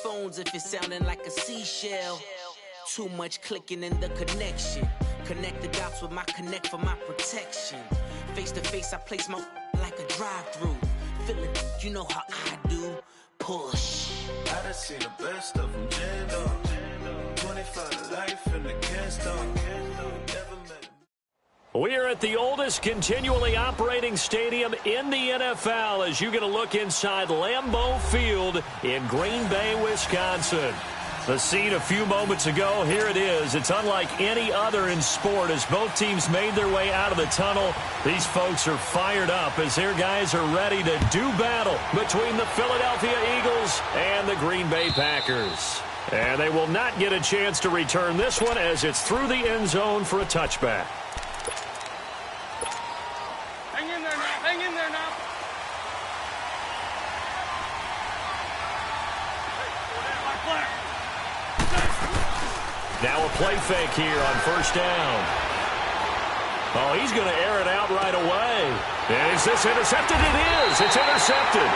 phones if it's sounding like a seashell. Too much clicking in the connection. Connect the dots with my connect for my protection. Face to face, I place my like a drive-through. Feeling, you know how I do. Push. I done seen the best of them jammed up. 25 to life and the can't stop. Never met. We are at the oldest continually operating stadium in the NFL as you get a look inside Lambeau Field in Green Bay, Wisconsin. The scene a few moments ago, here it is. It's unlike any other in sport as both teams made their way out of the tunnel. These folks are fired up as their guys are ready to do battle between the Philadelphia Eagles and the Green Bay Packers. And they will not get a chance to return this one as it's through the end zone for a touchback. Hang in there now. Hang in there now. Now a play fake here on first down. Oh, he's going to air it out right away. And is this intercepted? It is. It's intercepted.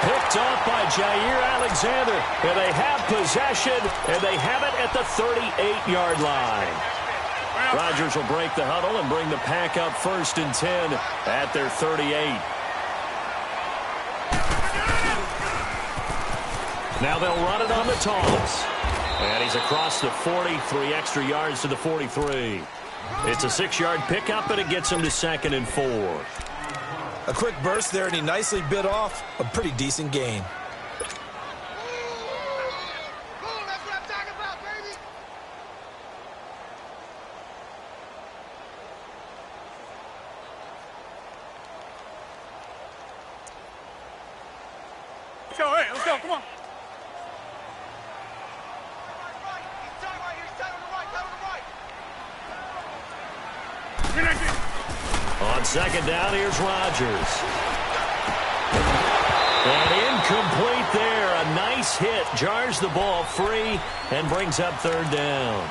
Picked off by Jair Alexander. And they have possession, and they have it at the 38-yard line. Rodgers will break the huddle and bring the pack up 1st and 10 at their 38. Now they'll run it on the toss. And he's across the 40, 3 extra yards to the 43. It's a 6-yard pickup, and it gets him to 2nd and 4. A quick burst there, and he nicely bit off a pretty decent gain. That's what I'm talking about, baby. Let's go, hey, let's go, come on. On 2nd down, here's Rodgers. And incomplete there. A nice hit. Jars the ball free and brings up 3rd down.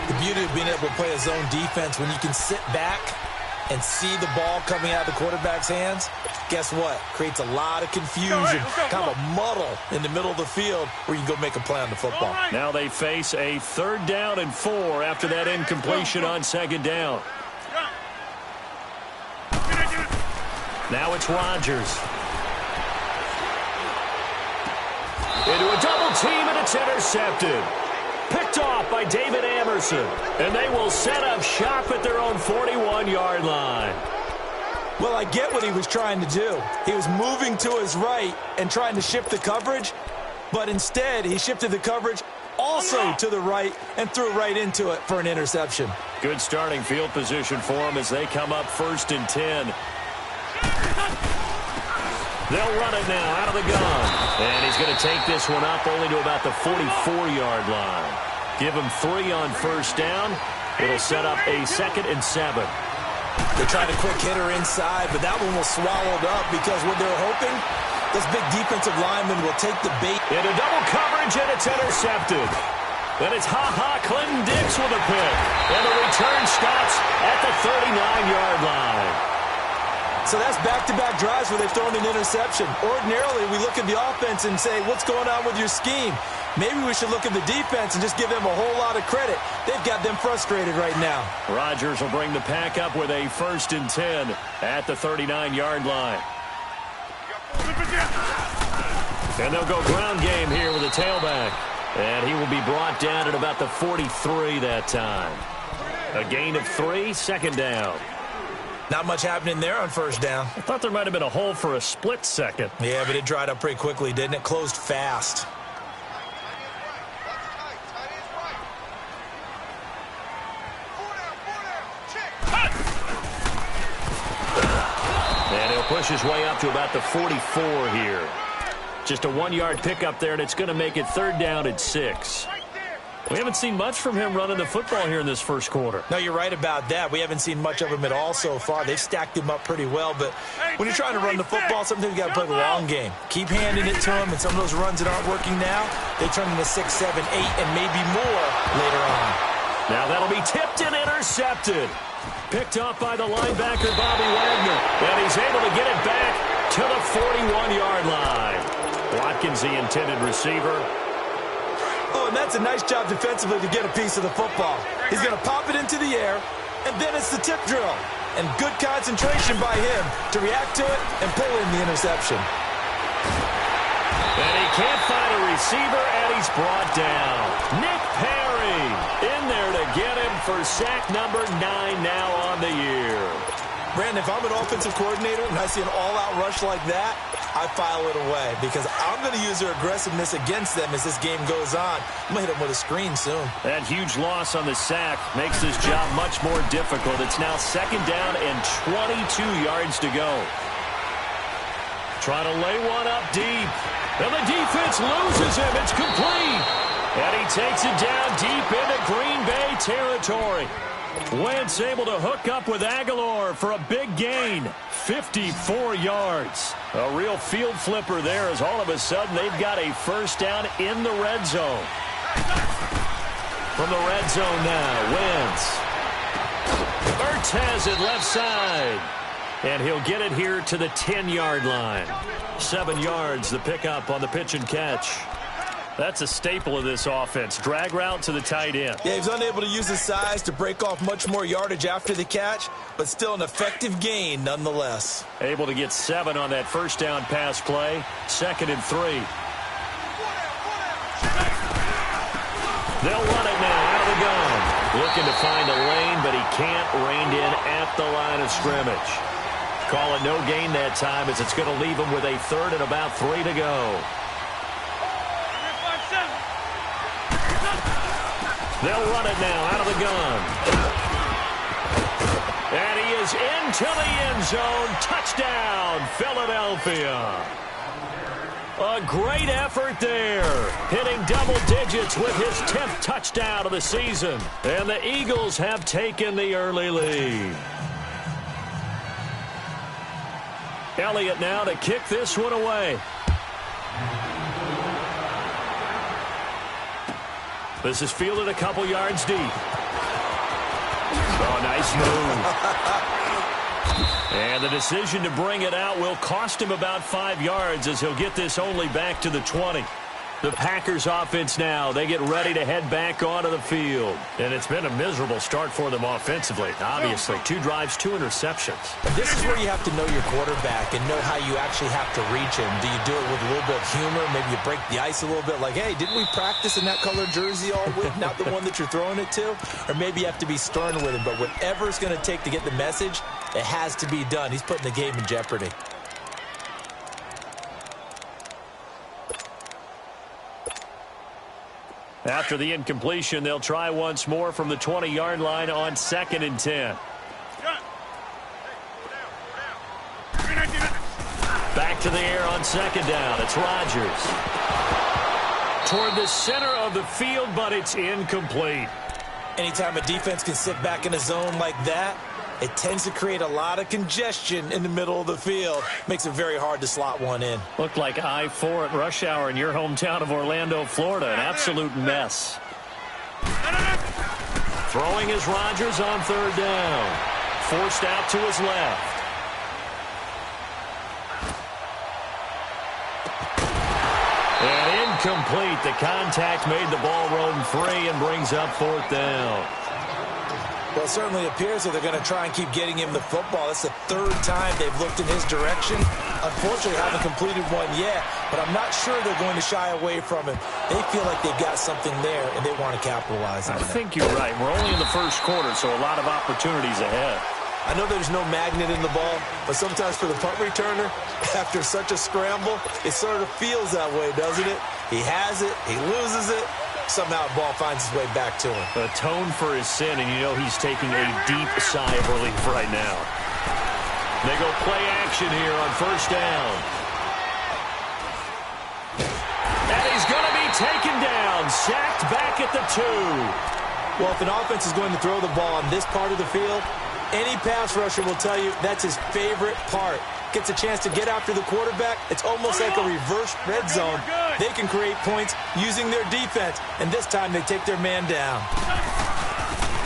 The beauty of being able to play a zone defense when you can sit back and see the ball coming out of the quarterback's hands, guess what? Creates a lot of confusion, kind of a muddle in the middle of the field where you can go make a play on the football. Now they face a 3rd down and 4 after that incompletion on 2nd down. Now it's Rodgers. Into a double team, and it's intercepted. Picked off by David Amerson. And they will set up shop at their own 41-yard line. Well, I get what he was trying to do. He was moving to his right and trying to shift the coverage, but instead he shifted the coverage also to the right and threw right into it for an interception. Good starting field position for him as they come up 1st and 10. They'll run it now out of the gun. And he's going to take this one up only to about the 44-yard line. Give him 3 on 1st down. It'll set up a 2nd and 7. They tried a quick hitter inside, but that one was swallowed up because what they're hoping, this big defensive lineman will take the bait. Into double coverage, and it's intercepted. Then it's Clinton Dix with a pick. And the return stops at the 39-yard line. So that's back-to-back drives where they've thrown an interception. Ordinarily, we look at the offense and say, what's going on with your scheme? Maybe we should look at the defense and just give them a whole lot of credit. They've got them frustrated right now. Rodgers will bring the pack up with a 1st and 10 at the 39-yard line. And they'll go ground game here with a tailback. And he will be brought down at about the 43 that time. A gain of 3, 2nd down. Not much happening there on 1st down. I thought there might have been a hole for a split second. Yeah, but it dried up pretty quickly, didn't it? Closed fast. And he'll push his way up to about the 44 here. Just a 1-yard pickup there, and it's going to make it 3rd down at 6. We haven't seen much from him running the football here in this first quarter. No, you're right about that. We haven't seen much of him at all so far. They've stacked him up pretty well, but when you're trying to run the football, sometimes you got to play the long game. Keep handing it to him, and some of those runs that aren't working now, they turn into 6, 7, 8, and maybe more later on. Now that'll be tipped and intercepted. Picked off by the linebacker, Bobby Wagner, and he's able to get it back to the 41-yard line. Watkins, the intended receiver. Oh, and that's a nice job defensively to get a piece of the football. He's going to pop it into the air, and then it's the tip drill. And good concentration by him to react to it and pull in the interception. And he can't find a receiver, and he's brought down. Nick Perry in there to get him for sack number 9 now on the year. Brandon, if I'm an offensive coordinator and I see an all-out rush like that, I file it away because I'm going to use their aggressiveness against them as this game goes on. I'm going to hit them with a screen soon. That huge loss on the sack makes this job much more difficult. It's now 2nd down and 22 yards to go. Trying to lay one up deep. And the defense loses him. It's complete. And he takes it down deep into Green Bay territory. Wentz able to hook up with Aguilar for a big gain. 54 yards. A real field flipper there as all of a sudden they've got a first down in the red zone. From the red zone now, Wentz. Ertz has it left side. And he'll get it here to the 10-yard line. 7 yards, the pickup on the pitch and catch. That's a staple of this offense. Drag route to the tight end. Yeah, he was unable to use his size to break off much more yardage after the catch, but still an effective gain nonetheless. Able to get 7 on that first down pass play. 2nd and 3. They'll run it now out of the gun. Looking to find a lane, but he can't. Reined in at the line of scrimmage. Call it no gain that time as it's going to leave him with a 3rd and about 3 to go. They'll run it now out of the gun. And he is into the end zone. Touchdown, Philadelphia. A great effort there. Hitting double digits with his 10th touchdown of the season. And the Eagles have taken the early lead. Elliott now to kick this one away. This is fielded a couple yards deep. Oh, nice move. And the decision to bring it out will cost him about 5 yards as he'll get this only back to the 20. The Packers offense now, they get ready to head back onto the field. And it's been a miserable start for them offensively. Obviously, 2 drives, 2 interceptions. This is where you have to know your quarterback and know how you actually have to reach him. Do you do it with a little bit of humor? Maybe you break the ice a little bit like, hey, didn't we practice in that colored jersey all week? Not the one that you're throwing it to? Or maybe you have to be stern with him. But whatever it's going to take to get the message, it has to be done. He's putting the game in jeopardy. After the incompletion, they'll try once more from the 20-yard line on 2nd and 10. Back to the air on 2nd down. It's Rodgers. Toward the center of the field, but it's incomplete. Anytime a defense can sit back in a zone like that, it tends to create a lot of congestion in the middle of the field. Makes it very hard to slot one in. Looked like I-4 at rush hour in your hometown of Orlando, Florida. An absolute mess. Throwing is Rodgers on 3rd down. Forced out to his left. And incomplete. The contact made the ball roam free and brings up 4th down. Well, it certainly appears that they're going to try and keep getting him the football. That's the 3rd time they've looked in his direction. Unfortunately, haven't completed one yet, but I'm not sure they're going to shy away from him. They feel like they've got something there, and they want to capitalize on it. I think you're right. We're only in the first quarter, so a lot of opportunities ahead. I know there's no magnet in the ball, but sometimes for the punt returner, after such a scramble, it sort of feels that way, doesn't it? He has it, he loses it. Somehow the ball finds its way back to him. Atone for his sin, and you know he's taking a deep sigh of relief right now. They go play action here on 1st down. And he's going to be taken down, sacked back at the 2. Well, if an offense is going to throw the ball on this part of the field, any pass rusher will tell you that's his favorite part. Gets a chance to get after the quarterback. It's almost like a reverse red zone. They can create points using their defense, and this time they take their man down.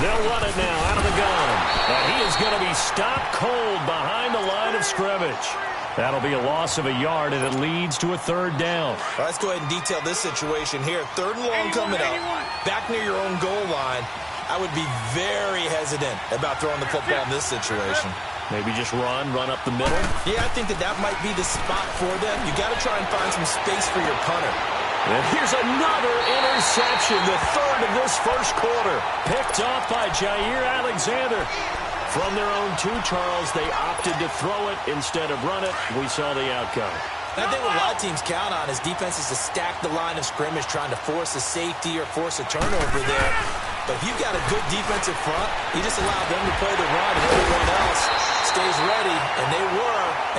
They'll run it now out of the gun. And he is going to be stopped cold behind the line of scrimmage. That'll be a loss of a yard, and it leads to a third down. Well, let's go ahead and detail this situation here. 3rd and long coming up, back near your own goal line. I would be very hesitant about throwing the football in this situation. Maybe just run up the middle? Yeah, I think that might be the spot for them. You got to try and find some space for your punter. And here's another interception, the 3rd of this first quarter. Picked off by Jair Alexander. From their own 2, Charles, they opted to throw it instead of run it. We saw the outcome. I think what a lot of teams count on is defenses to stack the line of scrimmage, trying to force a safety or force a turnover there. But if you've got a good defensive front, you just allow them to play the run and everyone else stays ready, and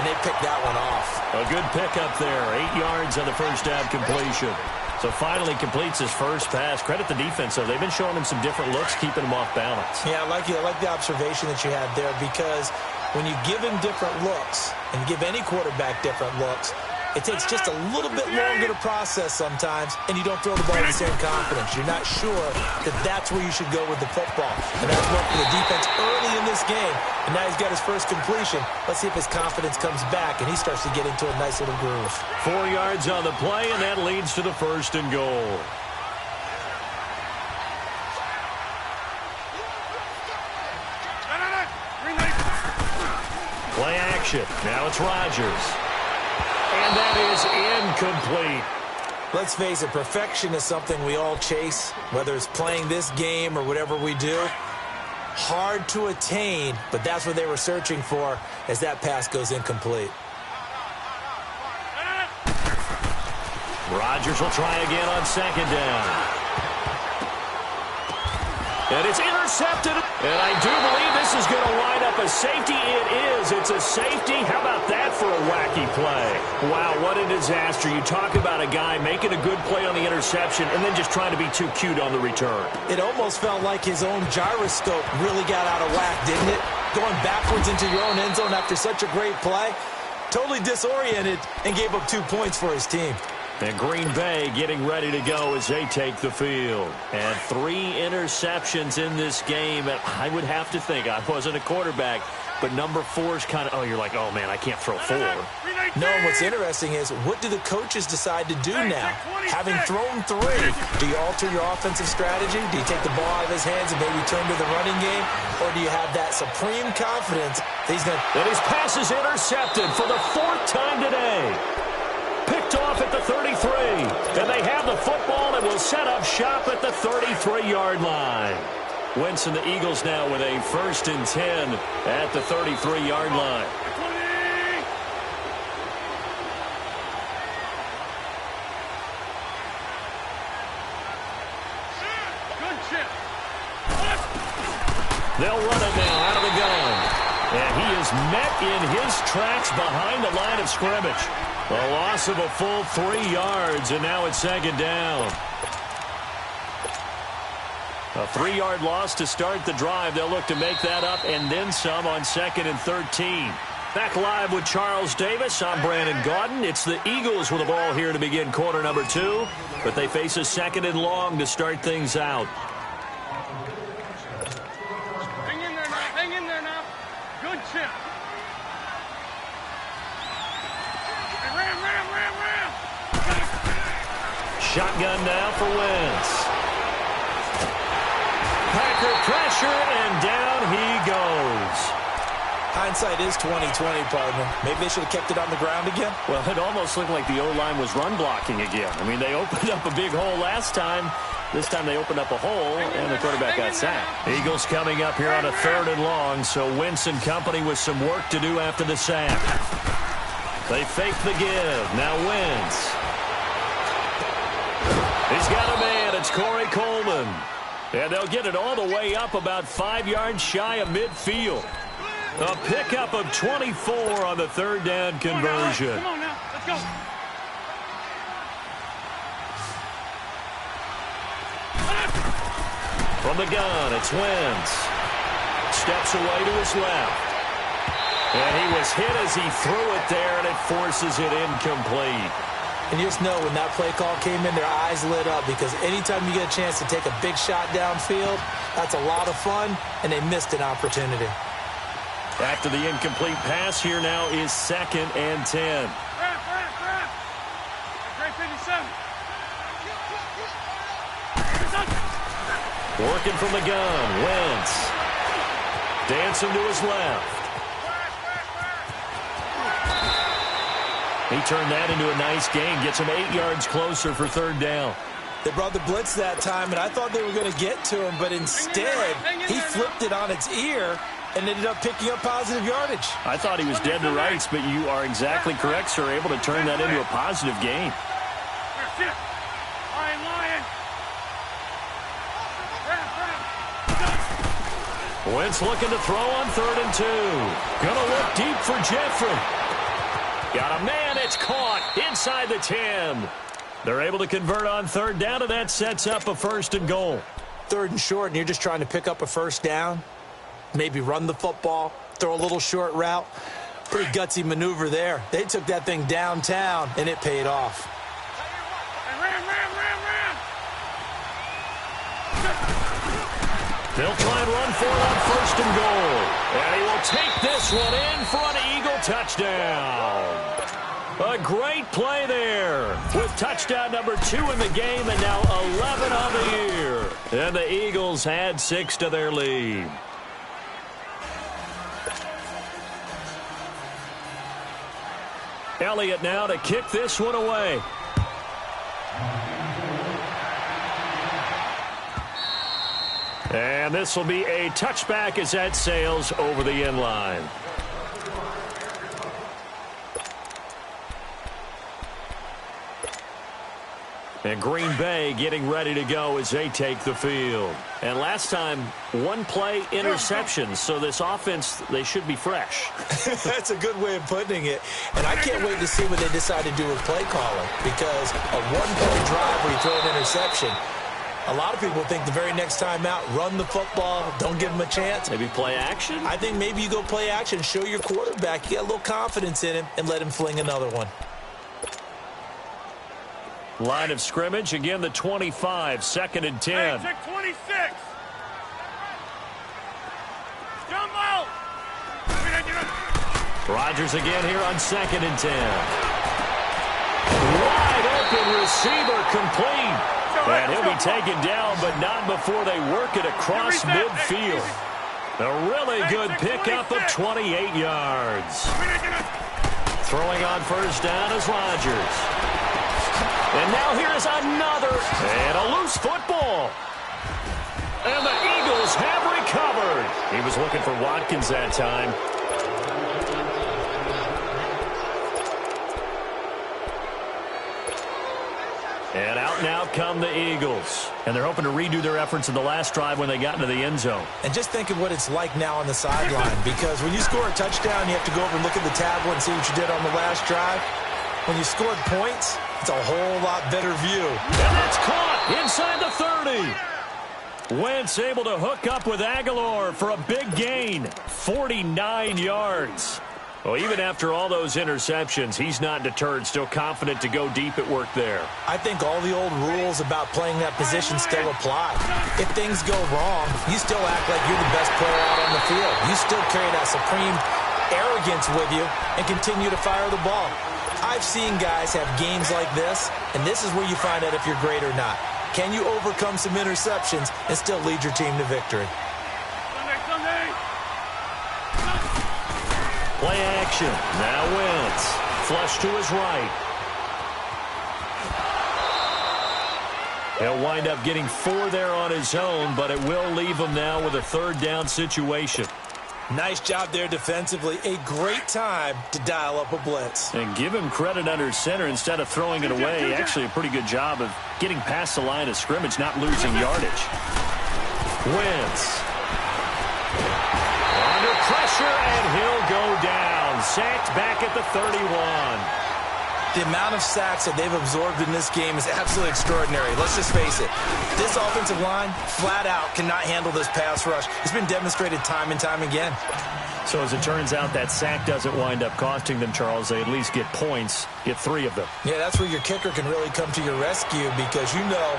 they picked that one off. A good pickup there, 8 yards on the first down completion. So finally completes his first pass. Credit the defense, though. They've been showing him some different looks, keeping him off balance. Yeah, I like the observation that you had there, because when you give him different looks and give any quarterback different looks, it takes just a little bit longer to process sometimes, and you don't throw the ball with the same confidence. You're not sure that that's where you should go with the football. And that's worked for the defense early in this game, and now he's got his first completion. Let's see if his confidence comes back, and he starts to get into a nice little groove. 4 yards on the play, and that leads to the 1st and goal. Play action. Now it's Rodgers. And that is incomplete. Let's face it, perfection is something we all chase, whether it's playing this game or whatever we do. Hard to attain, but that's what they were searching for as that pass goes incomplete. Rodgers will try again on 2nd down. And it's intercepted. And I do believe this is going to wind up a safety. It is. It's a safety. How about that for a wacky play? Wow, what a disaster. You talk about a guy making a good play on the interception and then just trying to be too cute on the return. It almost felt like his own gyroscope really got out of whack, didn't it? Going backwards into your own end zone after such a great play. Totally disoriented and gave up 2 points for his team. And Green Bay getting ready to go as they take the field. And 3 interceptions in this game. I would have to think, I wasn't a quarterback, but number 4 is kind of, you're like, oh, man, I can't throw 4. No, what's interesting is, what do the coaches decide to do now? Having thrown 3, do you alter your offensive strategy? Do you take the ball out of his hands and maybe turn to the running game? Or do you have that supreme confidence that he's going to... And his pass is intercepted for the 4th time today. Picked off at the 33. And they have the football and will set up shop at the 33-yard line. Wentz and the Eagles now with a 1st and 10 at the 33-yard line. Good chip. They'll run it now out of the gun. And he is met in his tracks behind the line of scrimmage. A loss of a full 3 yards, and now it's 2nd down. A 3-yard loss to start the drive. They'll look to make that up and then some on 2nd and 13. Back live with Charles Davis. I'm Brandon Gaudin. It's the Eagles with the ball here to begin quarter number 2, but they face a 2nd and long to start things out. Hang in there now. Hang in there now. Good chip. Ram. Shotgun now for Wentz. Packer pressure, and down he goes. Hindsight is 20/20, partner. Maybe they should have kept it on the ground again. Well, it almost looked like the O-line was run blocking again. I mean, they opened up a big hole last time. This time they opened up a hole, and the quarterback got sacked. Eagles coming up here on a 3rd and long, so Wentz and company with some work to do after the sack. They fake the give. Now Wentz. He's got a man. It's Corey Coleman. And they'll get it all the way up about 5 yards shy of midfield. A pickup of 24 on the 3rd down conversion. Come on now. Let's go. From the gun, it's Wentz. Steps away to his left. And he was hit as he threw it there, and it forces it incomplete. And you just know when that play call came in, their eyes lit up, because anytime you get a chance to take a big shot downfield, that's a lot of fun, and they missed an opportunity. After the incomplete pass, here now is 2nd and 10. Working from the gun, Wentz. Dancing to his left. He turned that into a nice gain. Gets him 8 yards closer for 3rd down. They brought the blitz that time, and I thought they were going to get to him, but instead he flipped it on its ear and ended up picking up positive yardage. I thought he was dead to rights, but you are exactly correct, sir. Able to turn that into a positive gain. Wentz looking to throw on 3rd and 2. Gonna look deep for Jeffrey. Got a man, it's caught inside the 10. They're able to convert on 3rd down, and that sets up a 1st and goal. 3rd and short, and you're just trying to pick up a 1st down. Maybe run the football, throw a little short route. Pretty gutsy maneuver there. They took that thing downtown, and it paid off. They'll try and run for it on 1st and goal. And he will take this one in for an Eagle touchdown. A great play there with touchdown number 2 in the game and now 11 on the year. And the Eagles add 6 to their lead. Elliott now to kick this one away. And this will be a touchback as that sails over the end line. And Green Bay getting ready to go as they take the field. And last time, 1 play interception. So this offense, they should be fresh. That's a good way of putting it. And I can't wait to see what they decide to do with play calling. Because a 1-play drive where you throw an interception, a lot of people think the very next time out, run the football, don't give them a chance. Maybe play action? I think maybe you go play action, show your quarterback you got a little confidence in him, and let him fling another one. Line of scrimmage, again the 25, 2nd and 10. Hey, check 26. Jumbo! Rodgers again here on 2nd and 10. Wide open receiver complete. And he'll be taken down, but not before they work it across midfield. A really good pickup of 28 yards. Throwing on 1st down is Rodgers. And now here's another, and a loose football. And the Eagles have recovered. He was looking for Watkins that time. And out now come the Eagles. And they're hoping to redo their efforts in the last drive when they got into the end zone. And just think of what it's like now on the sideline. Because when you score a touchdown, you have to go over and look at the tablet and see what you did on the last drive. When you scored points, it's a whole lot better view. And that's caught inside the 30. Wentz able to hook up with Aguilar for a big gain. 49 yards. Well, even after all those interceptions, he's not deterred, still confident to go deep at work there. I think all the old rules about playing that position still apply. If things go wrong, you still act like you're the best player out on the field. You still carry that supreme arrogance with you and continue to fire the ball. I've seen guys have games like this, and this is where you find out if you're great or not. Can you overcome some interceptions and still lead your team to victory? Play action. Now Wentz. Flush to his right. He'll wind up getting 4 there on his own, but it will leave him now with a 3rd down situation. Nice job there defensively. A great time to dial up a blitz. And give him credit under center instead of throwing it away. Actually a pretty good job of getting past the line of scrimmage, not losing yardage. Wentz. Under pressure, and he'll go down. Sacked back at the 31. The amount of sacks that they've absorbed in this game is absolutely extraordinary. Let's just face it. This offensive line, flat out, cannot handle this pass rush. It's been demonstrated time and time again. So as it turns out, that sack doesn't wind up costing them, Charles. They at least get points, get 3 of them. Yeah, that's where your kicker can really come to your rescue because, you know,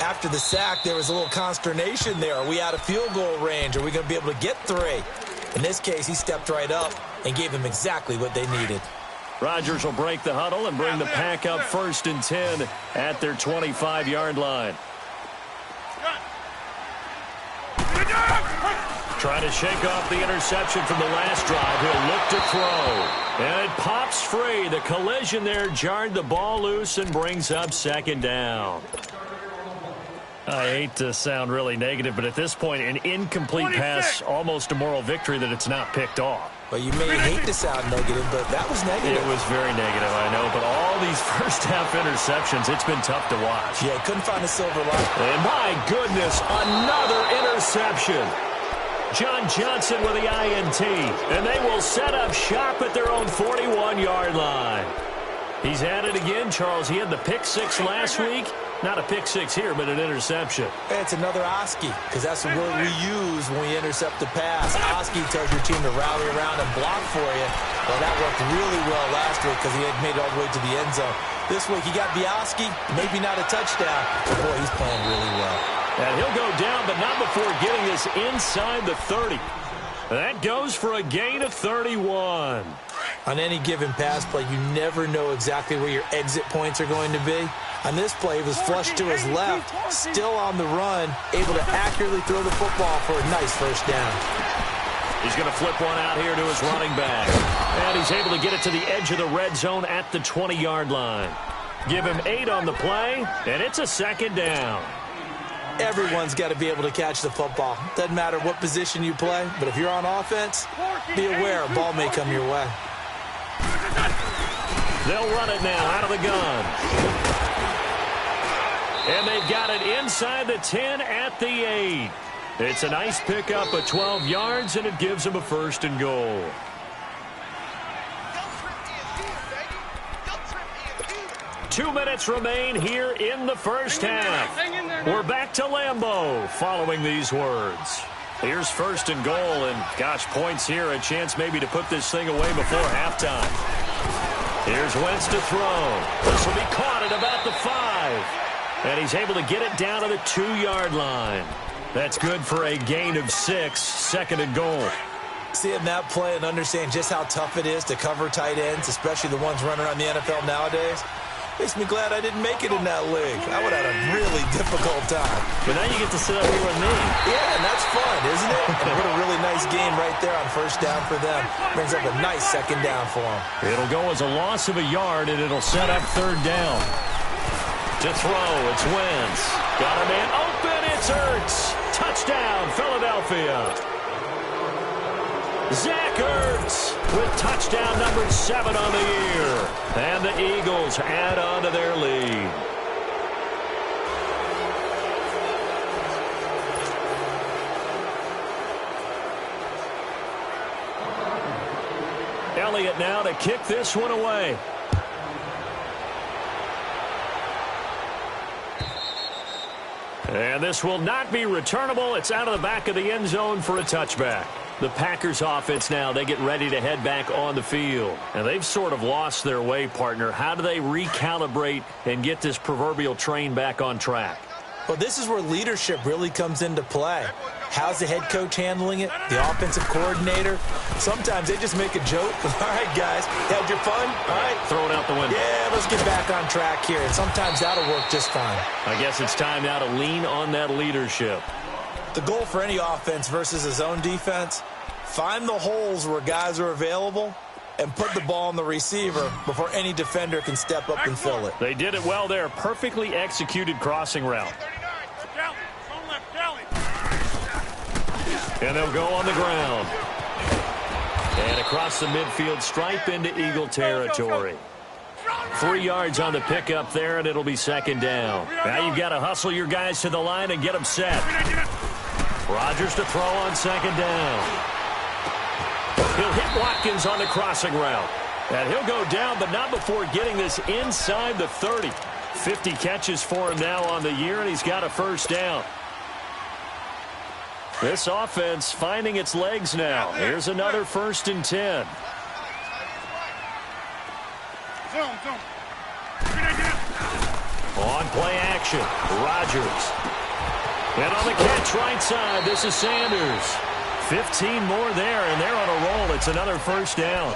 after the sack, there was a little consternation there. Are we out of field goal range? Are we going to be able to get 3? In this case, he stepped right up and gave them exactly what they needed. Rodgers will break the huddle and bring the pack up 1st and 10 at their 25-yard line. Trying to shake off the interception from the last drive. He'll look to throw. And it pops free. The collision there jarred the ball loose and brings up 2nd down. I hate to sound really negative, but at this point, an incomplete pass, almost a moral victory that it's not picked off. Well, you may hate to sound negative, but that was negative. It was very negative, I know, but all these first-half interceptions, it's been tough to watch. Yeah, couldn't find a silver lining. And my goodness, another interception. John Johnson with the INT, and they will set up shop at their own 41-yard line. He's at it again, Charles. He had the pick 6 last week. Not a pick 6 here, but an interception. Hey, it's another Oski, because that's the word we use when we intercept the pass. Oski tells your team to rally around and block for you. Well, that worked really well last week because he had made it all the way to the end zone. This week, he got the Oski, maybe not a touchdown, but boy, he's playing really well. And he'll go down, but not before getting this inside the 30. That goes for a gain of 31. On any given pass play, you never know exactly where your exit points are going to be. On this play, he was flushed to his left, still on the run, able to accurately throw the football for a nice 1st down. He's going to flip one out here to his running back. And he's able to get it to the edge of the red zone at the 20-yard line. Give him 8 on the play, and it's a 2nd down. Everyone's got to be able to catch the football. Doesn't matter what position you play, but if you're on offense, be aware a ball may come your way. They'll run it now out of the gun. And they've got it inside the 10 at the 8. It's a nice pickup of 12 yards, and it gives them a 1st and goal. Two minutes remain here in the first half. We're back to Lambeau following these words. Here's 1st and goal, and gosh, points here, a chance maybe to put this thing away before halftime. Here's Wentz to throw. This will be caught at about the 5. And he's able to get it down to the 2-yard line. That's good for a gain of 6, 2nd and goal. Seeing that play and understand just how tough it is to cover tight ends, especially the ones running around the NFL nowadays, makes me glad I didn't make it in that league. I would have had a really difficult time. But now you get to sit up here with me. Yeah, and that's fun, isn't it? And what a really nice game right there on 1st down for them. Brings up a nice 2nd down for them. It'll go as a loss of a yard, and it'll set up 3rd down. To throw, it's Wentz. Got a man open, it's Ertz. Touchdown, Philadelphia. Zach Ertz with touchdown number 7 on the year. And the Eagles add on to their lead. Elliott now to kick this one away. And this will not be returnable. It's out of the back of the end zone for a touchback. The Packers offense now, they get ready to head back on the field. And they've sort of lost their way, partner. How do they recalibrate and get this proverbial train back on track? Well, this is where leadership really comes into play. How's the head coach handling it? The offensive coordinator? Sometimes they just make a joke. All right, guys, had your fun? All right. Throw it out the window. Yeah, let's get back on track here. And sometimes that'll work just fine. I guess it's time now to lean on that leadership. The goal for any offense versus a zone defense, find the holes where guys are available and put the ball on the receiver before any defender can step up and fill it. They did it well there. Perfectly executed crossing route. And they'll go on the ground. And across the midfield stripe into Eagle territory. 3 yards on the pickup there, and it'll be 2nd down. Now you've got to hustle your guys to the line and get them set. Rodgers to throw on 2nd down. He'll hit Watkins on the crossing route. And he'll go down, but not before getting this inside the 30. 50 catches for him now on the year, and he's got a 1st down. This offense finding its legs now. Here's another 1st and 10. On play action, Rodgers. And on the catch right side, this is Sanders. 15 more there, and they're on a roll. It's another first down.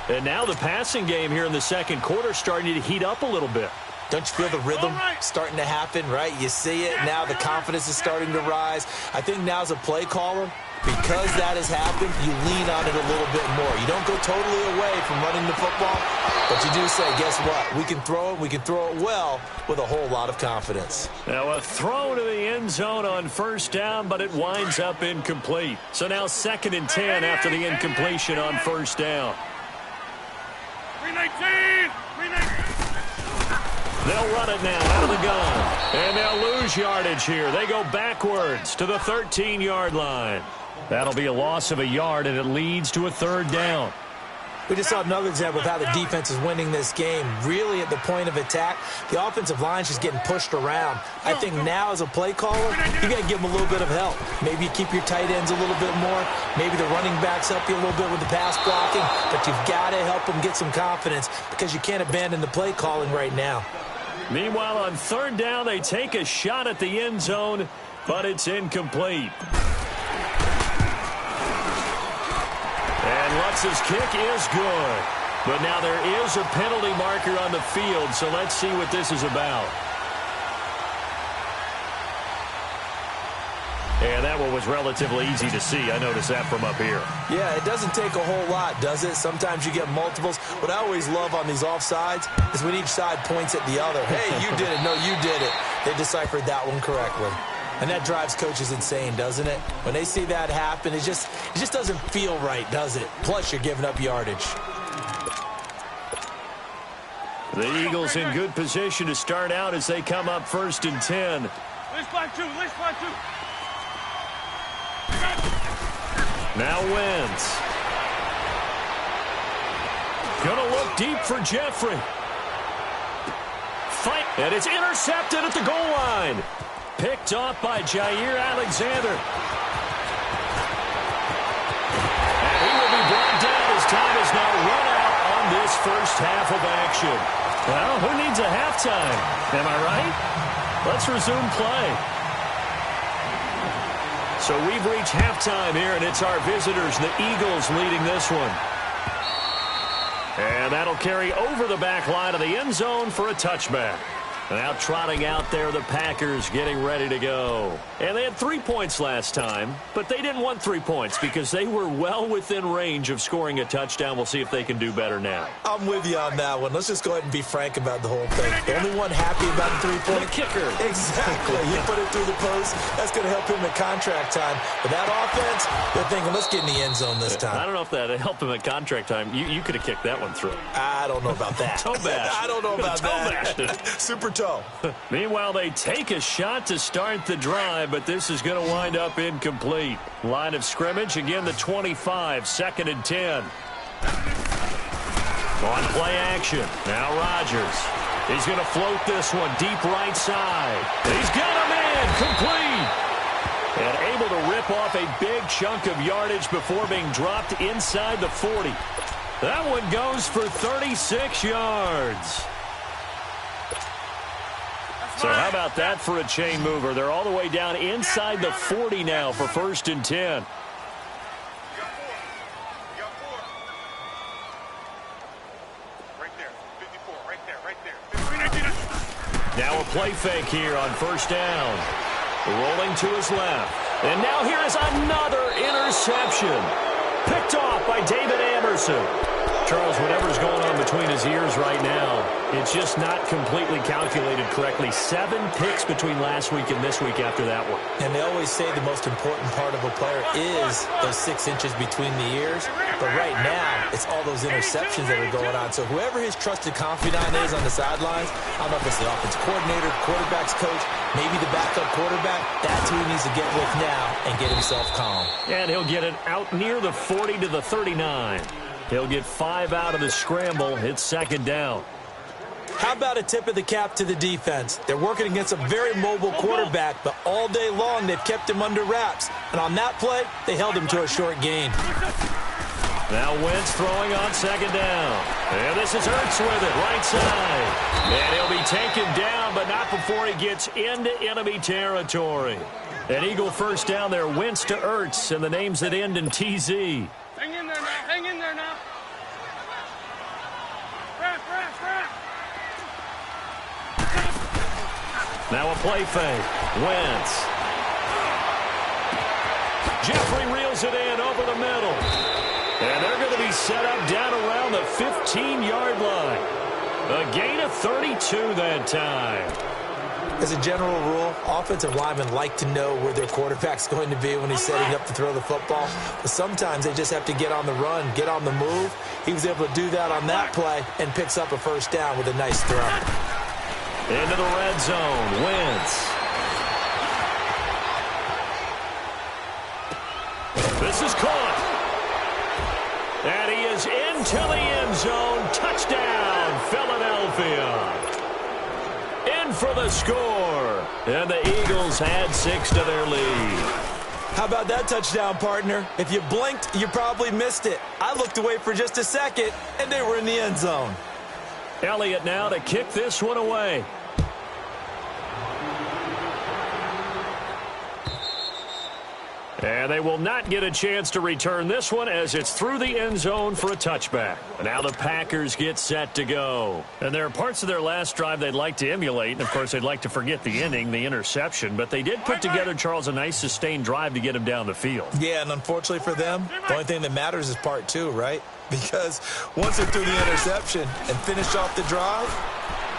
And now the passing game here in the second quarter starting to heat up a little bit. Don't you feel the rhythm starting to happen, right? You see it. Now the confidence is starting to rise. I think now as a play caller, because that has happened, you lean on it a little bit more. You don't go totally away from running the football, but you do say, guess what? We can throw it. We can throw it well with a whole lot of confidence. Now a throw to the end zone on first down, but it winds up incomplete. So now 2nd and 10 after the incompletion on first down. 319! 319! They'll run it now out of the gun. And they'll lose yardage here. They go backwards to the 13-yard line. That'll be a loss of a yard, and it leads to a 3rd down. We just saw another example of how the defense is winning this game. Really at the point of attack, the offensive line's just getting pushed around. I think now as a play caller, you got to give them a little bit of help. Maybe you keep your tight ends a little bit more. Maybe the running backs help you a little bit with the pass blocking. But you've got to help them get some confidence because you can't abandon the play calling right now. Meanwhile, on 3rd down, they take a shot at the end zone, but it's incomplete. And Lutz's kick is good. But now there is a penalty marker on the field, so let's see what this is about. And that one was relatively easy to see. I noticed that from up here. Yeah, it doesn't take a whole lot, does it? Sometimes you get multiples. What I always love on these offsides is when each side points at the other. Hey, you did it. No, you did it. They deciphered that one correctly. And that drives coaches insane, doesn't it? When they see that happen, it just doesn't feel right, does it? Plus, you're giving up yardage. The Eagles in good position to start out as they come up 1st and 10. Let's fly two. Let's fly two. Now Wentz. Gonna look deep for Jeffrey. Fight, and it's intercepted at the goal line. Picked off by Jair Alexander. And he will be brought down as time is now run out on this first half of action. Well, who needs a halftime? Am I right? Let's resume play. So we've reached halftime here, and it's our visitors, the Eagles, leading this one. And that'll carry over the back line of the end zone for a touchback. Now trotting out there, the Packers getting ready to go. And they had 3 points last time, but they didn't want 3 points because they were well within range of scoring a touchdown. We'll see if they can do better now. I'm with you on that one. Let's just go ahead and be frank about the whole thing. The only one happy about the 3 point the kicker. Exactly. He put it through the post. That's going to help him at contract time. But that offense, they're thinking, let's get in the end zone this time. I don't know if that helped him at contract time. You could have kicked that one through. I don't know about that. Toe bash. I don't know about that. Super toe. Meanwhile, they take a shot to start the drive, but this is going to wind up incomplete. Line of scrimmage, again the 25, 2nd and 10. On play action, now Rodgers. He's going to float this one deep right side. He's got him in, complete. And able to rip off a big chunk of yardage before being dropped inside the 40. That one goes for 36 yards. So how about that for a chain mover? They're all the way down inside the 40 now for 1st and 10. Now a play fake here on 1st down. Rolling to his left. And now here is another interception. Picked off by David Amerson. Charles, whatever's going on between his ears right now, it's just not completely calculated correctly. 7 picks between last week and this week after that one. And they always say the most important part of a player is those 6 inches between the ears. But right now, it's all those interceptions that are going on. So whoever his trusted confidant is on the sidelines, I don't know if it's the offense coordinator, quarterback's coach, maybe the backup quarterback, that's who he needs to get with now and get himself calm. And he'll get it out near the 40 to the 39. He'll get 5 out of the scramble. It's 2nd down. How about a tip of the cap to the defense? They're working against a very mobile quarterback, but all day long they've kept him under wraps. And on that play, they held him to a short gain. Now Wentz throwing on second down. And this is Ertz with it, right side. And he'll be taken down, but not before he gets into enemy territory. An Eagle first down there, Wentz to Ertz, and the names that end in TZ. Hang in there now. Hang in there now. Now a play fake. Wentz. Jeffrey reels it in over the middle. And they're going to be set up down around the 15-yard line. A gain of 32 that time. As a general rule, offensive linemen like to know where their quarterback's going to be when he's setting up to throw the football. But sometimes they just have to get on the run, get on the move. He was able to do that on that play and picks up a first down with a nice throw. Into the red zone, Wentz. This is caught. And he is into the end zone. Touchdown, Philadelphia. In for the score. And the Eagles add 6 to their lead. How about that touchdown, partner? If you blinked, you probably missed it. I looked away for just a second, and they were in the end zone. Elliott now to kick this one away. And they will not get a chance to return this one as it's through the end zone for a touchback. And now the Packers get set to go. And there are parts of their last drive they'd like to emulate. And, of course, they'd like to forget the ending, the interception. But they did put together, Charles, a nice sustained drive to get him down the field. Yeah, and unfortunately for them, the only thing that matters is part 2, right? Because once they're through the interception and finish off the drive,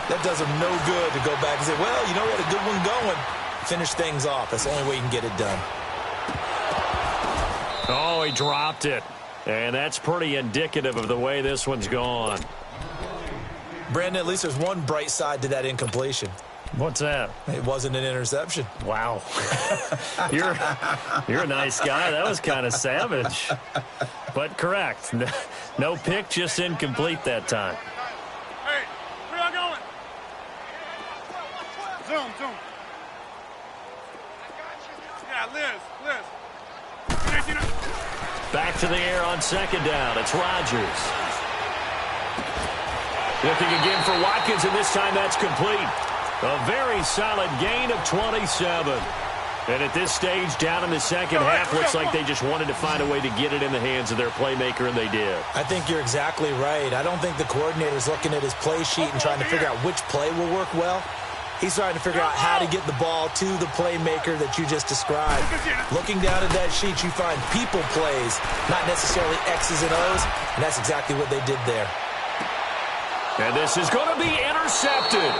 that does them no good to go back and say, well, you know, we had a good one going. Finish things off. That's the only way you can get it done. Oh, he dropped it. And that's pretty indicative of the way this one's gone. Brandon, at least there's one bright side to that incompletion. What's that? It wasn't an interception. Wow. You're a nice guy. That was kind of savage. But correct. No pick, just incomplete that time. Hey, where y'all going? Zoom. Yeah, Liz. Back to the air on second down. It's Rodgers. Looking again for Watkins, and this time that's complete. A very solid gain of 27. And at this stage, down in the second half, looks like they just wanted to find a way to get it in the hands of their playmaker, and they did. I think you're exactly right. I don't think the coordinator's looking at his play sheet and trying to figure out which play will work well. He's trying to figure out how to get the ball to the playmaker that you just described. Looking down at that sheet, you find people plays, not necessarily X's and O's, and that's exactly what they did there. And this is going to be intercepted.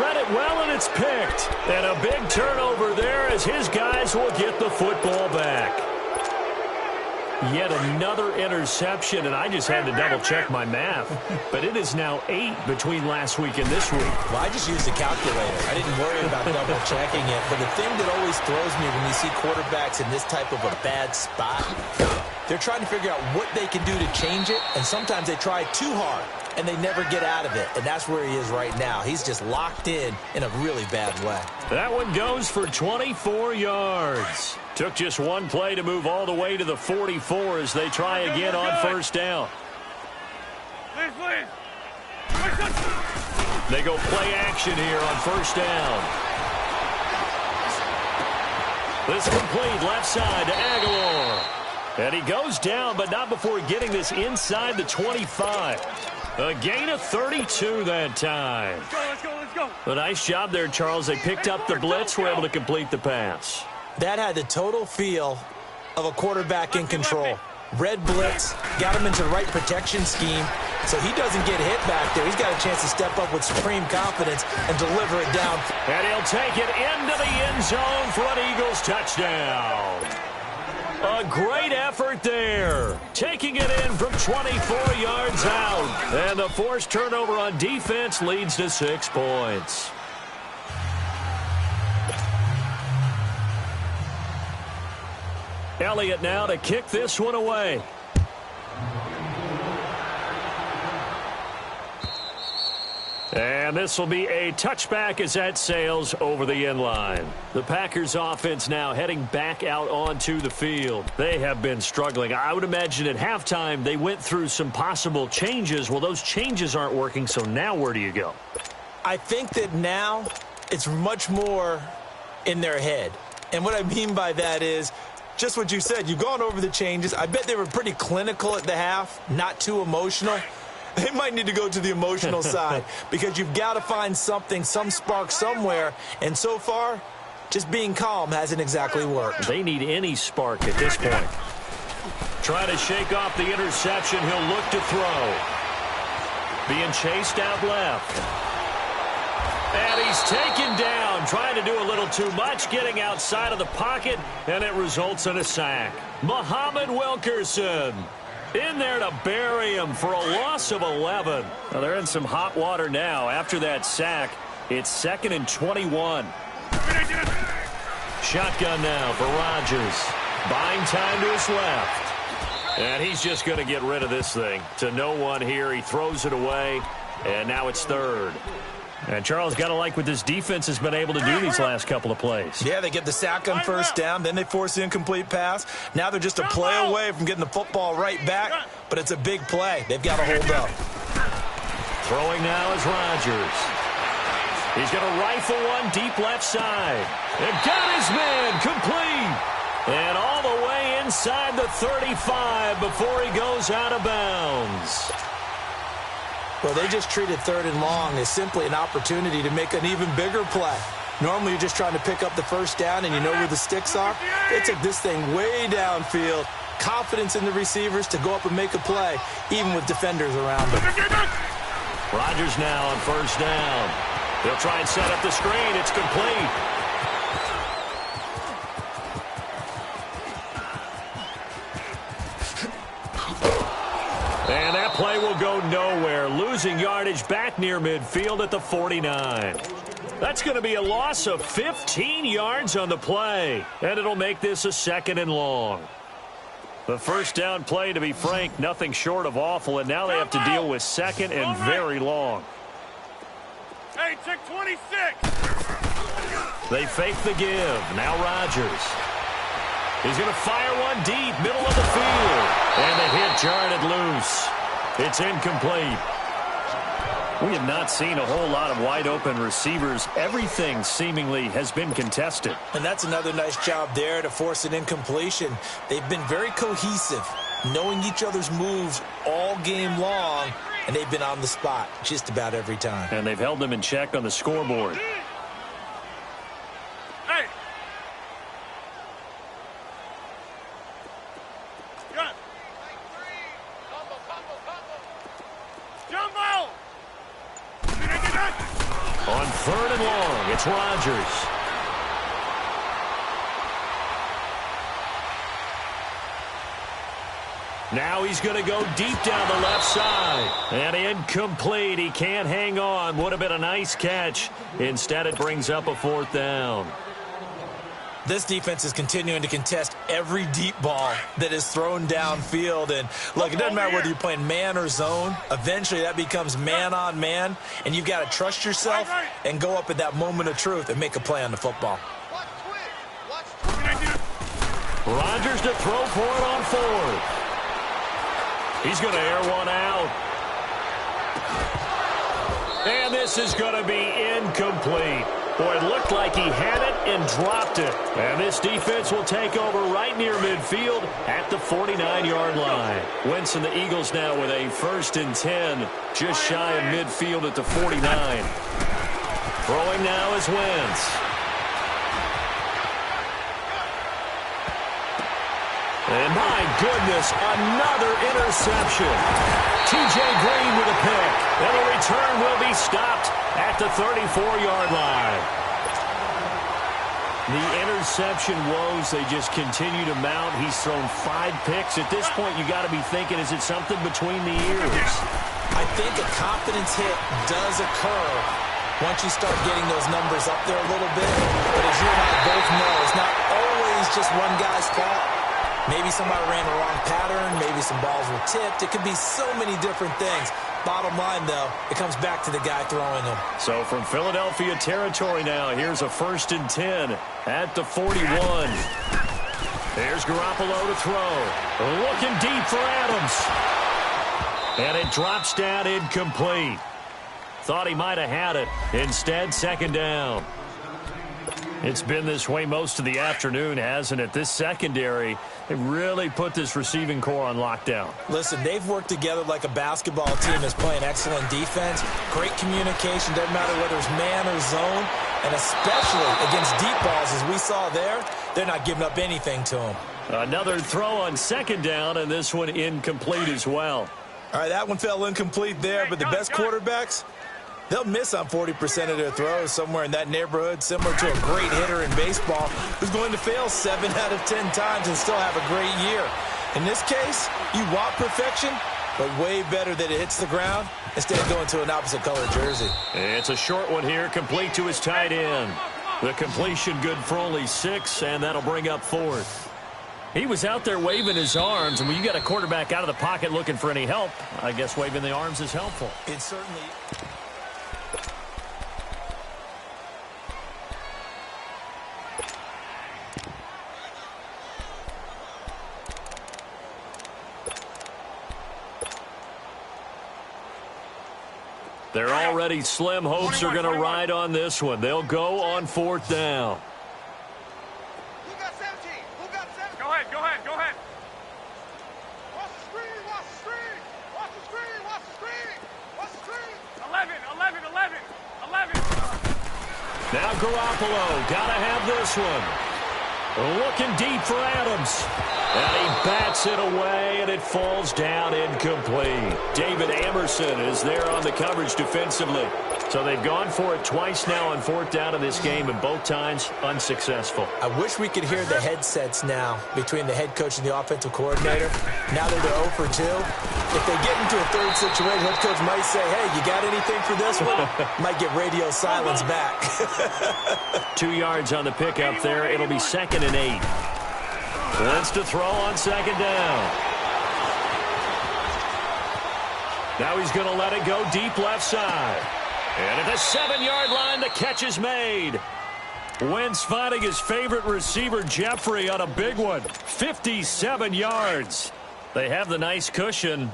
Read it well, and it's picked. And a big turnover there as his guys will get the football back. Yet another interception, and I just had to double-check my math. But it is now 8 between last week and this week. Well, I just used a calculator. I didn't worry about double-checking it. But the thing that always throws me when you see quarterbacks in this type of a bad spot, they're trying to figure out what they can do to change it, and sometimes they try too hard, and they never get out of it. And that's where he is right now. He's just locked in a really bad way. That one goes for 24 yards. Took just one play to move all the way to the 44 as they try again on first down. They go play action here on first down. This complete left side to Aguilar. And he goes down, but not before getting this inside the 25. A gain of 32 that time. Let's go. A nice job there, Charles. They picked up the blitz, were able to complete the pass. That had the total feel of a quarterback in control. Red blitz, got him into the right protection scheme, so he doesn't get hit back there. He's got a chance to step up with supreme confidence and deliver it down. And he'll take it into the end zone for an Eagles touchdown. A great effort there. Taking it in from 24 yards out. And the forced turnover on defense leads to 6 points. Elliott now to kick this one away. And this will be a touchback as that sails over the end line. The Packers offense now heading back out onto the field. They have been struggling. I would imagine at halftime they went through some possible changes. Well, those changes aren't working, so now where do you go? I think that now it's much more in their head. And what I mean by that is just what you said. You've gone over the changes. I bet they were pretty clinical at the half, not too emotional. They might need to go to the emotional side because you've got to find something, some spark somewhere. And so far, just being calm hasn't exactly worked. They need any spark at this point. Trying to shake off the interception. He'll look to throw. Being chased out left. And he's taken down, trying to do a little too much, getting outside of the pocket, and it results in a sack. Muhammad Wilkerson in there to bury him for a loss of 11. Well, they're in some hot water now. After that sack, it's 2nd and 21. Shotgun now for Rodgers. Buying time to his left. And he's just going to get rid of this thing. To no one here. He throws it away, and now it's 3rd. And Charles, got to like what this defense has been able to do these last couple of plays. Yeah, they get the sack on first down, then they force the incomplete pass. Now they're just a play away from getting the football right back, but it's a big play. They've got to hold up. Throwing now is Rodgers. He's going to rifle one deep left side. And got his man complete. And all the way inside the 35 before he goes out of bounds. Well, they just treated 3rd and long as simply an opportunity to make an even bigger play. Normally, you're just trying to pick up the first down and you know where the sticks are. They took this thing way downfield. Confidence in the receivers to go up and make a play, even with defenders around them. Rodgers now on first down. They'll try and set up the screen. It's complete. And that play will go nowhere. Losing yardage back near midfield at the 49. That's going to be a loss of 15 yards on the play. And it'll make this a 2nd and long. The first down play, to be frank, nothing short of awful. And now they have to deal with 2nd and very long. Hey, check 26. They fake the give. Now Rodgers. He's going to fire one deep, middle of the field. And the hit jarred it loose. It's incomplete. We have not seen a whole lot of wide-open receivers. Everything seemingly has been contested. And that's another nice job there to force an incompletion. They've been very cohesive, knowing each other's moves all game long, and they've been on the spot just about every time. And they've held them in check on the scoreboard. Hey. Jumbo. On 3rd and long, it's Rodgers. Now he's going to go deep down the left side. And incomplete. He can't hang on. Would have been a nice catch. Instead, it brings up a 4th down. This defense is continuing to contest every deep ball that is thrown downfield. And, look, it doesn't matter whether you're playing man or zone. Eventually, that becomes man on man. And you've got to trust yourself and go up at that moment of truth and make a play on the football. Rodgers to throw for it on 4th. He's going to air one out. And this is going to be incomplete. Boy, it looked like he had it and dropped it. And this defense will take over right near midfield at the 49-yard line. Wentz and the Eagles now with a 1st and 10, just shy of midfield at the 49. Throwing now is Wentz. And my goodness, another interception. T.J. Green with a pick. And the return will be stopped at the 34-yard line. The interception woes, they just continue to mount. He's thrown 5 picks. At this point, you got to be thinking, is it something between the ears? I think a confidence hit does occur once you start getting those numbers up there a little bit. But as you and I both know, it's not always just one guy's fault. Maybe somebody ran the wrong pattern. Maybe some balls were tipped. It could be so many different things. Bottom line, though, it comes back to the guy throwing them. So from Philadelphia territory now, here's a 1st and 10 at the 41. There's Garoppolo to throw. Looking deep for Adams. And it drops down incomplete. Thought he might have had it. Instead, 2nd down. It's been this way most of the afternoon, hasn't it? This secondary, they really put this receiving core on lockdown. Listen, they've worked together like a basketball team that's playing excellent defense. Great communication, doesn't matter whether it's man or zone. And especially against deep balls, as we saw there, they're not giving up anything to them. Another throw on 2nd down, and this one incomplete as well. All right, that one fell incomplete there, but the best quarterbacks, they'll miss on 40% of their throws, somewhere in that neighborhood, similar to a great hitter in baseball who's going to fail 7 out of 10 times and still have a great year. In this case, you want perfection, but way better that it hits the ground instead of going to an opposite color jersey. It's a short one here, complete to his tight end. The completion good for only 6, and that'll bring up 4th. He was out there waving his arms, and when you got a quarterback out of the pocket looking for any help, I guess waving the arms is helpful. It certainly... They're already slim hopes are going to ride on this one. They'll go on 4th down. Who got 17? Who got 17? Go ahead, go ahead, go ahead. Watch the screen, watch the screen. Watch the screen, watch the screen. Watch the screen. 11, 11, 11, 11. Now Garoppolo, got to have this one. Looking deep for Adams. And he bats it away, and it falls down incomplete. David Amerson is there on the coverage defensively. So they've gone for it twice now on 4th down in this game, and both times unsuccessful. I wish we could hear the headsets now between the head coach and the offensive coordinator. Now that they're 0 for 2, if they get into a 3rd situation, head coach might say, hey, you got anything for this one? Might get radio silence back. 2 yards on the pickup there. It'll be 2nd and 8. Wants to throw on 2nd down. Now he's going to let it go deep left side. And at the 7-yard line, the catch is made. Wentz finding his favorite receiver, Jeffrey, on a big one. 57 yards. They have the nice cushion.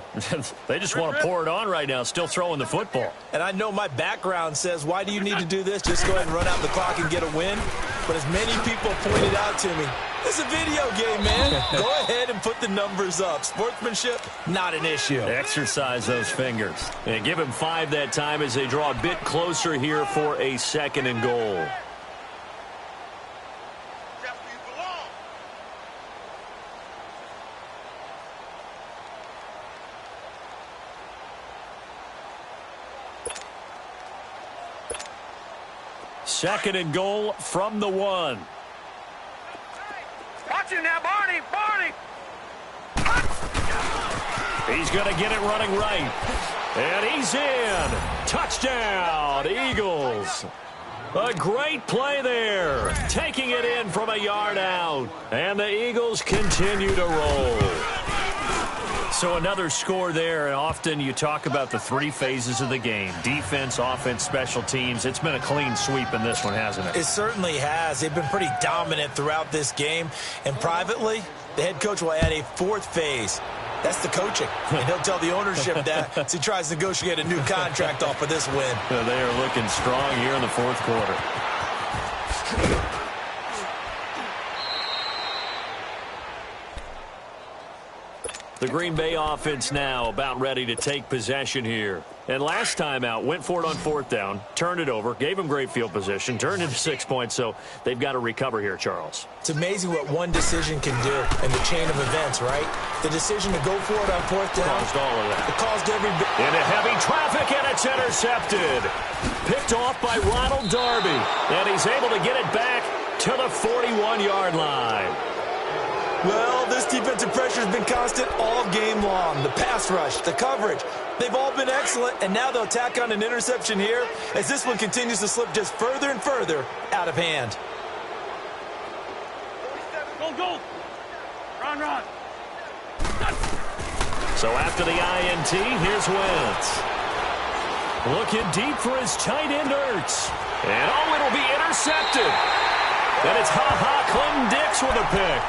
They just want to pour it on right now, still throwing the football. And I know my background says, why do you need to do this? Just go ahead and run out the clock and get a win. But as many people pointed out to me, it's a video game, man. Go ahead and put the numbers up. Sportsmanship, not an issue. Exercise those fingers. And give him 5 that time as they draw a bit closer here for a 2nd and goal. Second and goal from the 1. Watch him now, Barney, Barney. He's going to get it running right. And he's in. Touchdown, Eagles. A great play there. Taking it in from a yard out. And the Eagles continue to roll. So another score there, and often you talk about the 3 phases of the game. Defense, offense, special teams. It's been a clean sweep in this one, hasn't it? It certainly has. They've been pretty dominant throughout this game. And privately, the head coach will add a 4th phase. That's the coaching. And he'll tell the ownership that as he tries to negotiate a new contract off of this win. They are looking strong here in the 4th quarter. The Green Bay offense now about ready to take possession here. And last time out, went for it on 4th down, turned it over, gave them great field position, turned into 6 points, so they've got to recover here, Charles. It's amazing what one decision can do in the chain of events, right? The decision to go for it on 4th down. Caused all of that. It caused every bit. Into heavy traffic, and it's intercepted. Picked off by Ronald Darby, and he's able to get it back to the 41-yard line. Well, this defensive pressure has been constant all game long. The pass rush, the coverage, they've all been excellent, and now they'll tack on an interception here as this one continues to slip just further and further out of hand. Go, go. Run, run. So after the INT, here's Wentz. Looking deep for his tight end, Ertz. And, it'll be intercepted. And it's Clinton Dix with a pick.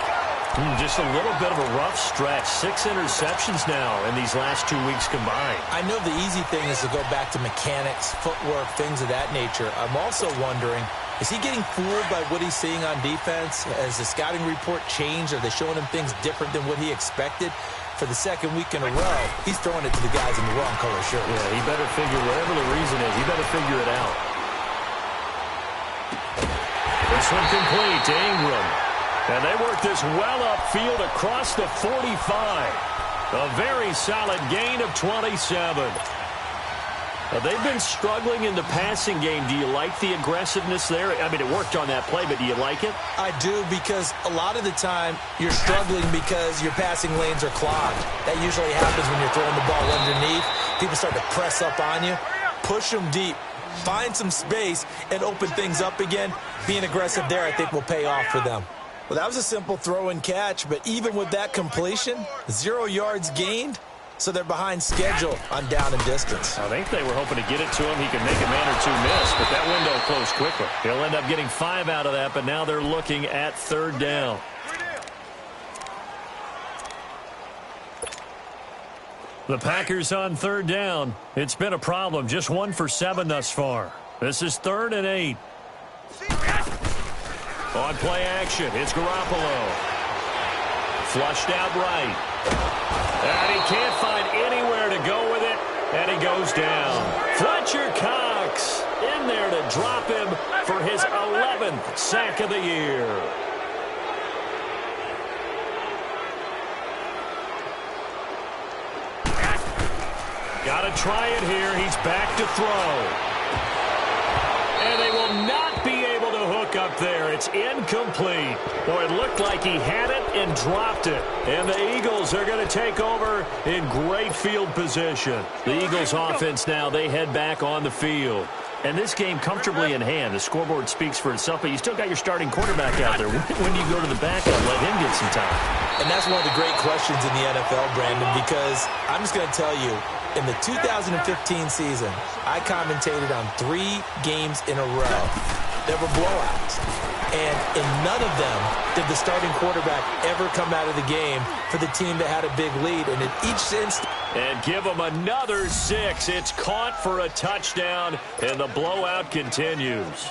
Just a little bit of a rough stretch. 6 interceptions now in these last 2 weeks combined. I know the easy thing is to go back to mechanics, footwork, things of that nature. I'm also wondering, is he getting fooled by what he's seeing on defense? Has the scouting report changed? Are they showing him things different than what he expected? For the second week in a row, he's throwing it to the guys in the wrong color shirt. Yeah, he better figure, whatever the reason is, he better figure it out. This one complete to Ingram. And they work this well upfield across the 45. A very solid gain of 27. They've been struggling in the passing game. Do you like the aggressiveness there? I mean, it worked on that play, but do you like it? I do, because a lot of the time you're struggling because your passing lanes are clogged. That usually happens when you're throwing the ball underneath. People start to press up on you. Push them deep. Find some space and open things up again. Being aggressive there, I think, will pay off for them. Well, that was a simple throw and catch, but even with that completion, 0 yards gained. So they're behind schedule on down and distance. I think they were hoping to get it to him. He could make a man or two miss, but that window closed quickly. He'll end up getting 5 out of that, but now they're looking at 3rd down. The Packers on 3rd down. It's been a problem. Just 1 for 7 thus far. This is 3rd and 8. On play action, it's Garoppolo. Flushed out right. And he can't find anywhere to go with it, and he goes down. Fletcher Cox in there to drop him for his 11th sack of the year. Got to try it here. He's back to throw. And they will not be able to hook up there. It's incomplete. Boy, it looked like he had it and dropped it. And the Eagles are going to take over in great field position. The Eagles offense now, they head back on the field. And this game comfortably in hand. The scoreboard speaks for itself, but you still got your starting quarterback out there. When do you go to the backup, let him get some time? And that's one of the great questions in the NFL, Brandon, because I'm just going to tell you, in the 2015 season, I commentated on 3 games in a row. There were blowouts. And in none of them did the starting quarterback ever come out of the game for the team that had a big lead. And in each instance... And give him another 6. It's caught for a touchdown, and the blowout continues.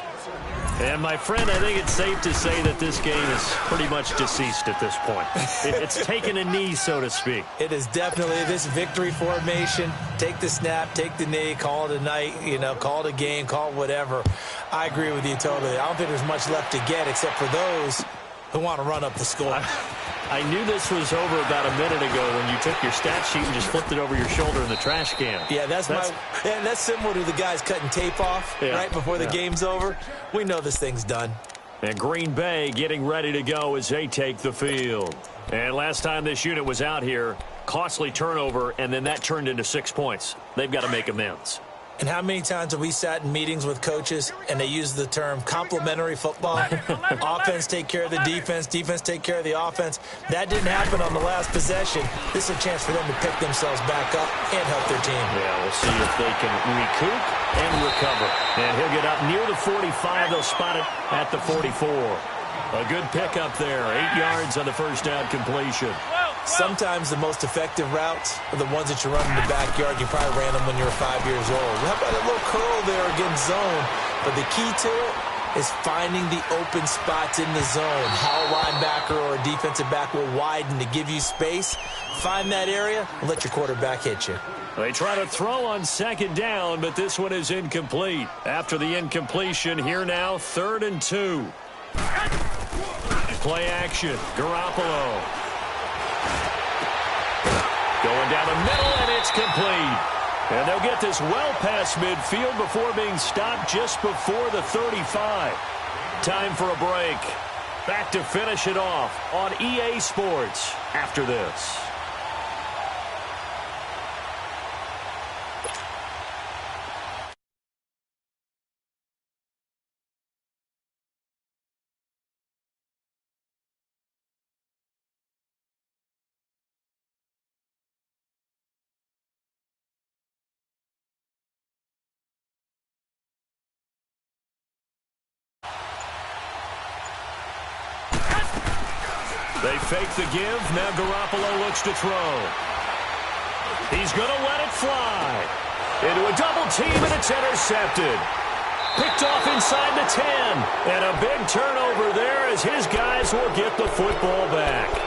And, my friend, I think it's safe to say that this game is pretty much deceased at this point. It's taken a knee, so to speak. It is definitely this victory formation. Take the snap, take the knee, call it a night, call it a game, call it whatever. I agree with you totally. I don't think there's much left to get except for those who want to run up the score. I knew this was over about a minute ago when you took your stat sheet and just flipped it over your shoulder in the trash can. Yeah, that's similar to the guys cutting tape off right before the game's over. We know this thing's done. And Green Bay getting ready to go as they take the field. And last time this unit was out here, costly turnover, and then that turned into 6 points. They've got to make amends. And how many times have we sat in meetings with coaches and they use the term complementary football? Offense take care of the defense, defense take care of the offense. That didn't happen on the last possession. This is a chance for them to pick themselves back up and help their team. Yeah, we'll see if they can recoup and recover. And he'll get up near the 45. They'll spot it at the 44. A good pickup there. 8 yards on the first down completion. Sometimes the most effective routes are the ones that you run in the backyard. You probably ran them when you were 5 years old. How about a little curl there against zone? But the key to it is finding the open spots in the zone. How a linebacker or a defensive back will widen to give you space. Find that area and let your quarterback hit you. They try to throw on 2nd down, but this one is incomplete. After the incompletion, here now, 3rd and 2. Play action, Garoppolo. Going down the middle, and it's complete. And they'll get this well past midfield before being stopped just before the 35. Time for a break. Back to finish it off on EA Sports after this. They fake the give. Now Garoppolo looks to throw. He's going to let it fly. Into a double team, and it's intercepted. Picked off inside the 10. And a big turnover there as his guys will get the football back.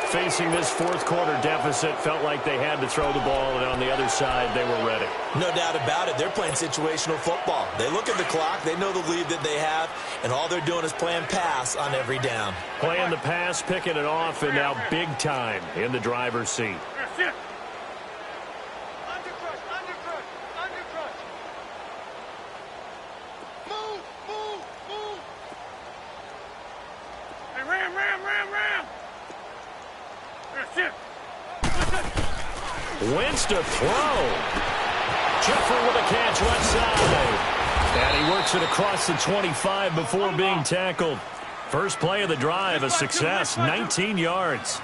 Facing this fourth quarter deficit, felt like they had to throw the ball, and on the other side, they were ready. No doubt about it. They're playing situational football. They look at the clock, they know the lead that they have, and all they're doing is playing pass on every down. Playing the pass, picking it off, and now big time in the driver's seat. Wentz to throw. Jeffrey with a catch right side. And he works it across the 25 before being tackled. First play of the drive, a success, 19 yards.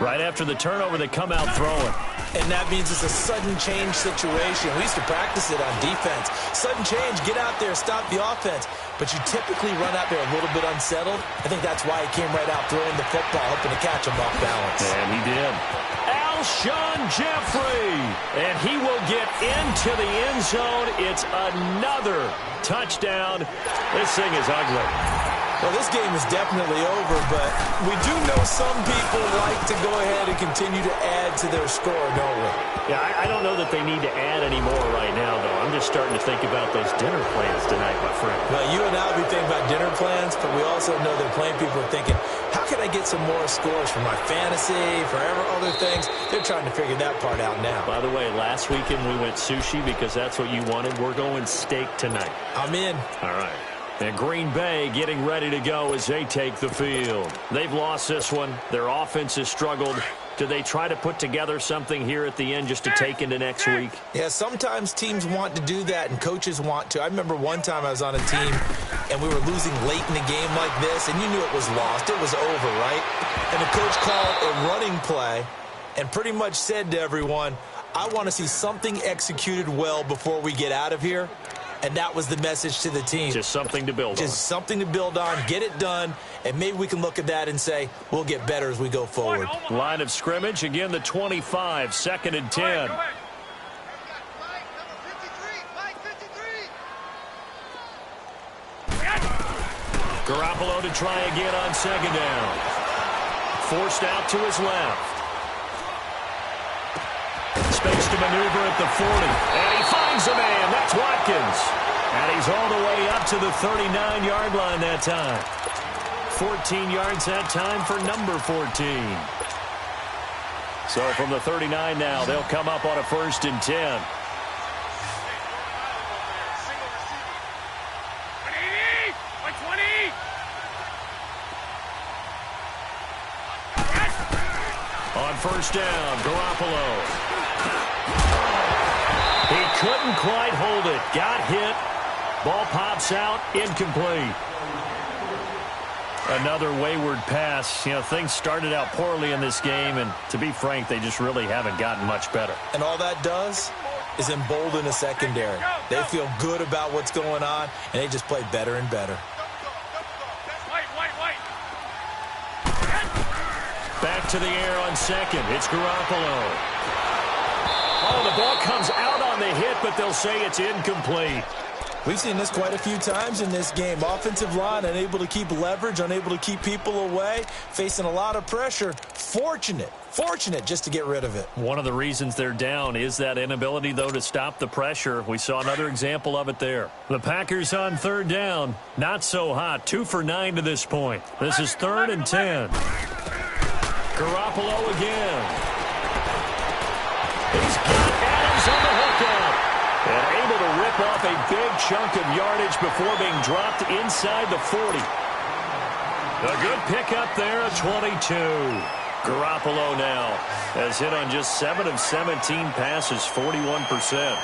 Right after the turnover, they come out throwing. And that means it's a sudden change situation. We used to practice it on defense. Sudden change, get out there, stop the offense. But you typically run out there a little bit unsettled. I think that's why he came right out throwing the football, hoping to catch him off balance. And he did. Alshon Jeffrey. And he will get into the end zone. It's another touchdown. This thing is ugly. Well, this game is definitely over, but we do know some people like to go ahead and continue to add to their score, don't we? Yeah, I don't know that they need to add any more right now, though. I'm just starting to think about those dinner plans tonight, my friend. Well, you and I will be thinking about dinner plans, but we also know that plenty of people are thinking, how can I get some more scores for my fantasy, for other things? They're trying to figure that part out now. By the way, last weekend we went sushi because that's what you wanted. We're going steak tonight. I'm in. All right. And Green Bay getting ready to go as they take the field. They've lost this one. Their offense has struggled. Do they try to put together something here at the end just to take into next week? Yeah, sometimes teams want to do that and coaches want to. I remember one time I was on a team and we were losing late in the game like this, and you knew it was lost. It was over, right? And the coach called a running play and pretty much said to everyone, I want to see something executed well before we get out of here. And that was the message to the team. Just something to build on. Just something to build on, get it done, and maybe we can look at that and say, we'll get better as we go forward. Line of scrimmage, again the 25, 2nd and 10. Garoppolo to try again on 2nd down. Forced out to his left. Space to maneuver at the 40. And he finds a man. That's Watkins. And he's all the way up to the 39-yard line that time. 14 yards that time for number 14. So from the 39 now, they'll come up on a 1st and 10. On 1st down, Garoppolo. He couldn't quite hold it. Got hit. Ball pops out. Incomplete. Another wayward pass. You know, things started out poorly in this game, and to be frank, they just really haven't gotten much better. And all that does is embolden a secondary. They feel good about what's going on, and they just play better and better. Back to the air on 2nd. It's Garoppolo. Oh, the ball comes out on the hit, but they'll say it's incomplete. We've seen this quite a few times in this game. Offensive line unable to keep leverage, unable to keep people away, facing a lot of pressure. Fortunate just to get rid of it. One of the reasons they're down is that inability, though, to stop the pressure. We saw another example of it there. The Packers on 3rd down. Not so hot. 2 for 9 to this point. This is 3rd and 10. Garoppolo again. He's got Adams on the hookup. And able to rip off a big chunk of yardage before being dropped inside the 40. A good pickup there at 22. Garoppolo now has hit on just 7 of 17 passes, 41%.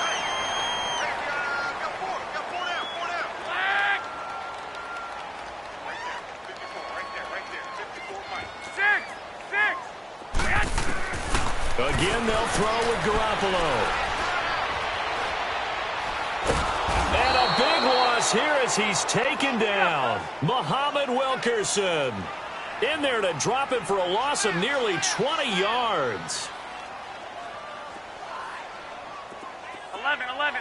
Again, they'll throw with Garoppolo. And a big loss here as he's taken down. Muhammad Wilkerson. In there to drop it for a loss of nearly 20 yards. 11.